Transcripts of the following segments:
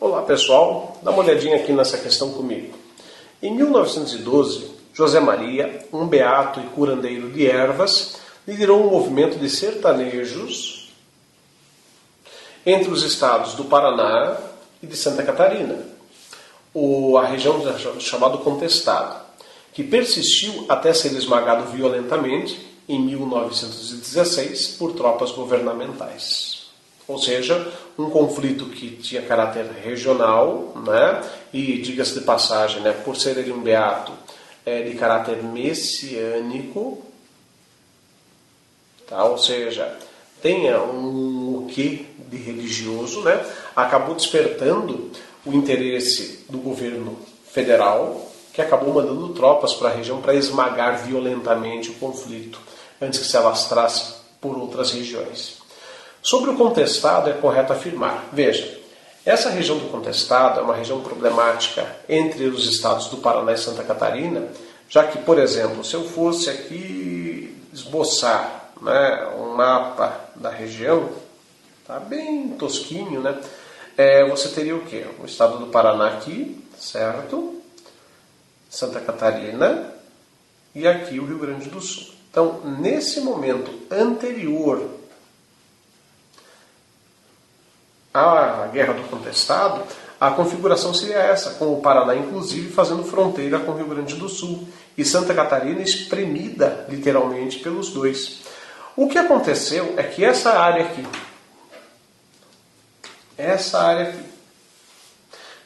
Olá pessoal, dá uma olhadinha aqui nessa questão comigo. Em 1912, José Maria, um beato e curandeiro de ervas, liderou um movimento de sertanejos entre os estados do Paraná e de Santa Catarina, a região chamada Contestado, que persistiu até ser esmagado violentamente em 1916 por tropas governamentais. Ou seja, um conflito que tinha caráter regional, né? E, diga-se de passagem, né, por ser ele um beato de caráter messiânico, tá? Ou seja, tenha um quê de religioso, né? Acabou despertando o interesse do governo federal, que acabou mandando tropas para a região para esmagar violentamente o conflito, antes que se alastrasse por outras regiões. Sobre o Contestado, é correto afirmar. Veja, essa região do Contestado é uma região problemática entre os estados do Paraná e Santa Catarina, já que, por exemplo, se eu fosse aqui esboçar, né, um mapa da região, tá bem tosquinho, né? Você teria o quê? O estado do Paraná aqui, certo? Santa Catarina e aqui o Rio Grande do Sul. Então, nesse momento anterior à Guerra do Contestado, a configuração seria essa, com o Paraná, inclusive, fazendo fronteira com o Rio Grande do Sul e Santa Catarina espremida, literalmente, pelos dois. O que aconteceu é que essa área aqui,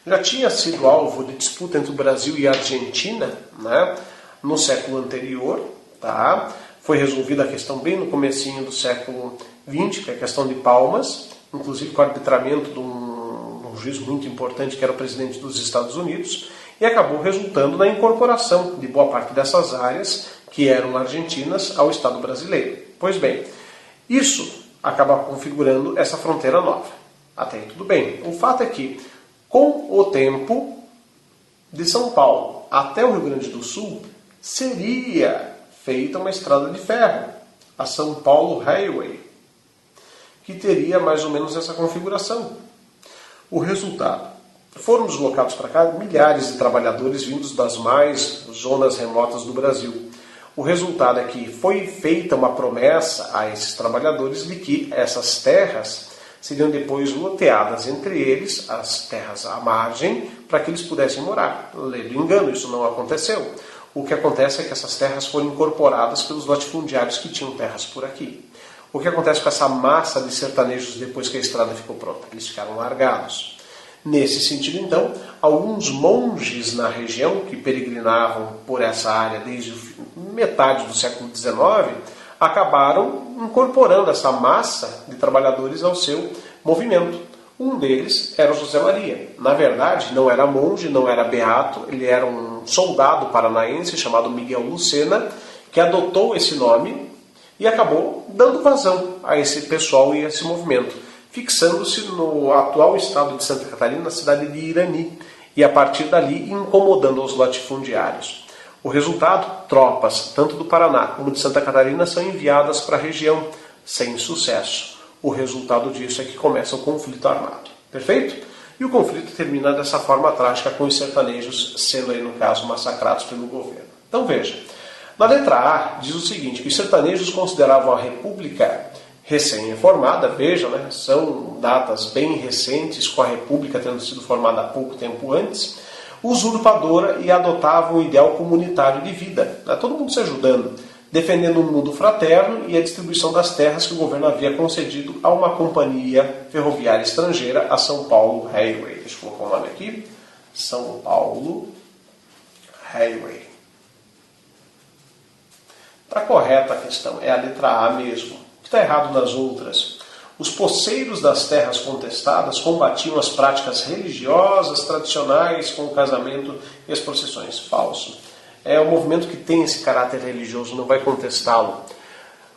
já tinha sido alvo de disputa entre o Brasil e a Argentina, né, no século anterior, tá? Foi resolvida a questão bem no comecinho do século XX, que é a questão de Palmas, inclusive com o arbitramento de um juiz muito importante, que era o presidente dos Estados Unidos, e acabou resultando na incorporação de boa parte dessas áreas, que eram argentinas, ao Estado brasileiro. Pois bem, isso acaba configurando essa fronteira nova. Até aí tudo bem. O fato é que, com o tempo, de São Paulo até o Rio Grande do Sul, seria feita uma estrada de ferro, a São Paulo Highway, que teria mais ou menos essa configuração. O resultado: foram deslocados para cá milhares de trabalhadores vindos das mais zonas remotas do Brasil. O resultado é que foi feita uma promessa a esses trabalhadores de que essas terras seriam depois loteadas entre eles, as terras à margem, para que eles pudessem morar. Ledo engano, isso não aconteceu. O que acontece é que essas terras foram incorporadas pelos latifundiários que tinham terras por aqui. O que acontece com essa massa de sertanejos depois que a estrada ficou pronta? Eles ficaram largados. Nesse sentido, então, alguns monges na região que peregrinavam por essa área desde metade do século XIX acabaram incorporando essa massa de trabalhadores ao seu movimento. Um deles era o José Maria. Na verdade, não era monge, não era beato, ele era um soldado paranaense chamado Miguel Lucena, que adotou esse nome e acabou dando vazão a esse pessoal e a esse movimento, fixando-se no atual estado de Santa Catarina, na cidade de Irani, e a partir dali incomodando os latifundiários. O resultado: tropas, tanto do Paraná como de Santa Catarina, são enviadas para a região, sem sucesso. O resultado disso é que começa o conflito armado. Perfeito? E o conflito termina dessa forma trágica, com os sertanejos sendo, aí no caso, massacrados pelo governo. Então veja, na letra A diz o seguinte, que os sertanejos consideravam a República recém-formada, veja, né, são datas bem recentes, com a República tendo sido formada há pouco tempo antes, usurpadora, e adotavam o ideal comunitário de vida, né, todo mundo se ajudando, defendendo um mundo fraterno e a distribuição das terras que o governo havia concedido a uma companhia ferroviária estrangeira, a São Paulo Highway. Deixa eu colocar o nome aqui. São Paulo Highway. Está correta a questão, é a letra A mesmo. O que está errado nas outras? Os poceiros das terras contestadas combatiam as práticas religiosas tradicionais com o casamento e as procissões. Falso. É um movimento que tem esse caráter religioso, não vai contestá-lo.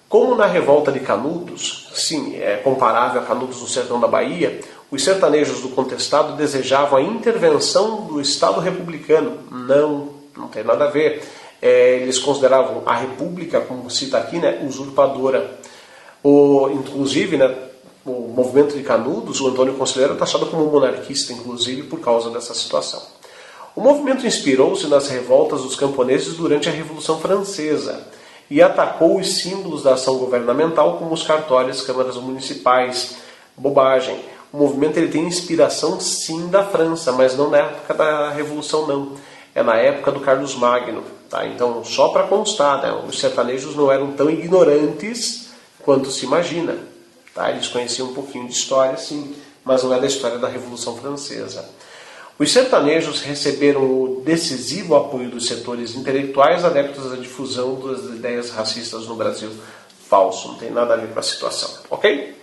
Como na revolta de Canudos, sim, é comparável a Canudos no sertão da Bahia, os sertanejos do Contestado desejavam a intervenção do Estado republicano. Não tem nada a ver. Eles consideravam a República, como cita aqui, né, usurpadora. Inclusive, né, o movimento de Canudos, o Antônio Conselheiro é taxado como monarquista, inclusive, por causa dessa situação. O movimento inspirou-se nas revoltas dos camponeses durante a Revolução Francesa e atacou os símbolos da ação governamental, como os cartórios, câmaras municipais. Bobagem. O movimento ele tem inspiração, sim, da França, mas não na época da Revolução, não. É na época do Carlos Magno. Tá? Então, só para constar, né? Os sertanejos não eram tão ignorantes quanto se imagina. Tá? Eles conheciam um pouquinho de história, sim, mas não é da história da Revolução Francesa. Os sertanejos receberam o decisivo apoio dos setores intelectuais adeptos à difusão das ideias racistas no Brasil. Falso, não tem nada a ver com a situação, ok?